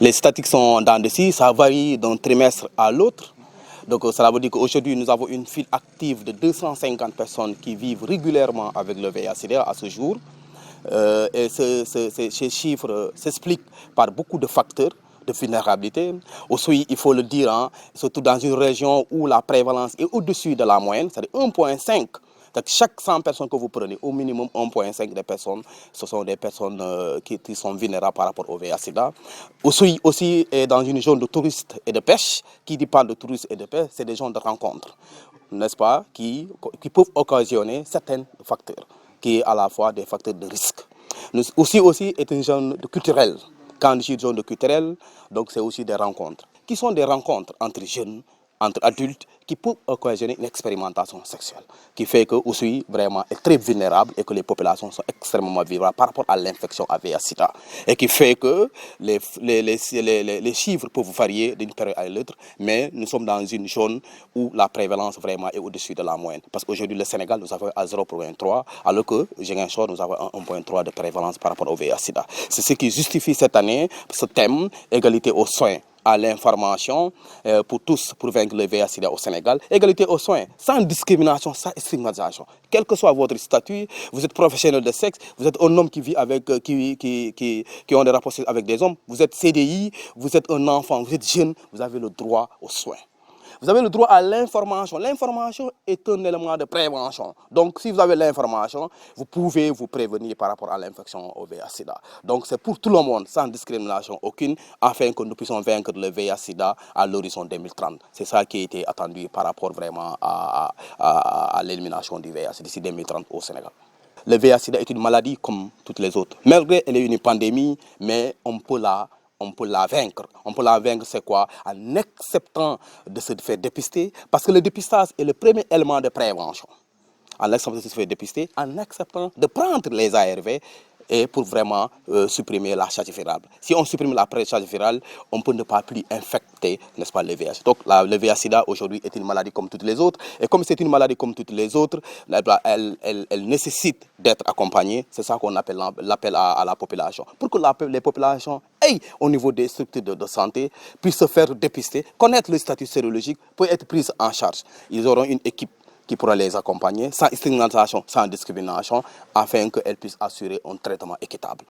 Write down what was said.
Les statistiques sont dans dessus, ça varie d'un trimestre à l'autre. Donc cela veut dire qu'aujourd'hui, nous avons une file active de 250 personnes qui vivent régulièrement avec le VIH-Sida à ce jour. Et ces chiffres s'expliquent par beaucoup de facteurs de vulnérabilité. Aussi, il faut le dire, hein, surtout dans une région où la prévalence est au-dessus de la moyenne, c'est-à-dire 1,5. Chaque 100 personnes que vous prenez, au minimum 1,5 des personnes, ce sont des personnes qui sont vulnérables par rapport au VIH-Sida. Aussi, dans une zone de touristes et de pêche, qui dit pas de touristes et de pêche, c'est des zones de rencontre, n'est-ce pas, qui peuvent occasionner certains facteurs, qui est à la fois des facteurs de risque. Aussi est une zone culturelle. Quand je dis zone de culturelle, donc c'est aussi des rencontres, qui sont des rencontres entre jeunes, entre adultes, qui peuvent occasionner une expérimentation sexuelle, qui fait que aussi vraiment est très vulnérable et que les populations sont extrêmement vulnérables par rapport à l'infection à VIH-Sida, et qui fait que les chiffres peuvent varier d'une période à l'autre, mais nous sommes dans une zone où la prévalence vraiment est au-dessus de la moyenne. Parce qu'aujourd'hui, le Sénégal, nous avons à 0,3, alors que Ziguinchor, nous avons 1,3 de prévalence par rapport au VIH-Sida. C'est ce qui justifie cette année ce thème, égalité aux soins, à l'information pour tous, pour vaincre le VIH-Sida au Sénégal. Égalité aux soins, sans discrimination, sans stigmatisation. Quel que soit votre statut, vous êtes professionnel de sexe, vous êtes un homme qui vit avec, qui ont des rapports avec des hommes, vous êtes CDI, vous êtes un enfant, vous êtes jeune, vous avez le droit aux soins. Vous avez le droit à l'information. L'information est un élément de prévention. Donc, si vous avez l'information, vous pouvez vous prévenir par rapport à l'infection au VIH-Sida. Donc, c'est pour tout le monde, sans discrimination aucune, afin que nous puissions vaincre le VIH-Sida à l'horizon 2030. C'est ça qui a été attendu par rapport vraiment à l'élimination du VIH d'ici 2030 au Sénégal. Le VIH-Sida est une maladie comme toutes les autres. Malgré qu'elle est une pandémie, mais on peut la vaincre. On peut la vaincre, c'est quoi? En acceptant de se faire dépister, parce que le dépistage est le premier élément de prévention. En acceptant de se faire dépister, en acceptant de prendre les ARV et pour vraiment supprimer la charge virale. Si on supprime la charge virale, on peut ne pas plus infecter, n'est-ce pas, le VIH. Donc le VIH-Sida aujourd'hui est une maladie comme toutes les autres. Et comme c'est une maladie comme toutes les autres, elle nécessite d'être accompagnée. C'est ça qu'on appelle l'appel à la population. Pour que les populations aient, au niveau des structures de santé, puissent se faire dépister, connaître le statut sérologique, pour être prises en charge. Ils auront une équipe qui pourra les accompagner sans stigmatisation, sans discrimination, afin qu'elles puissent assurer un traitement équitable.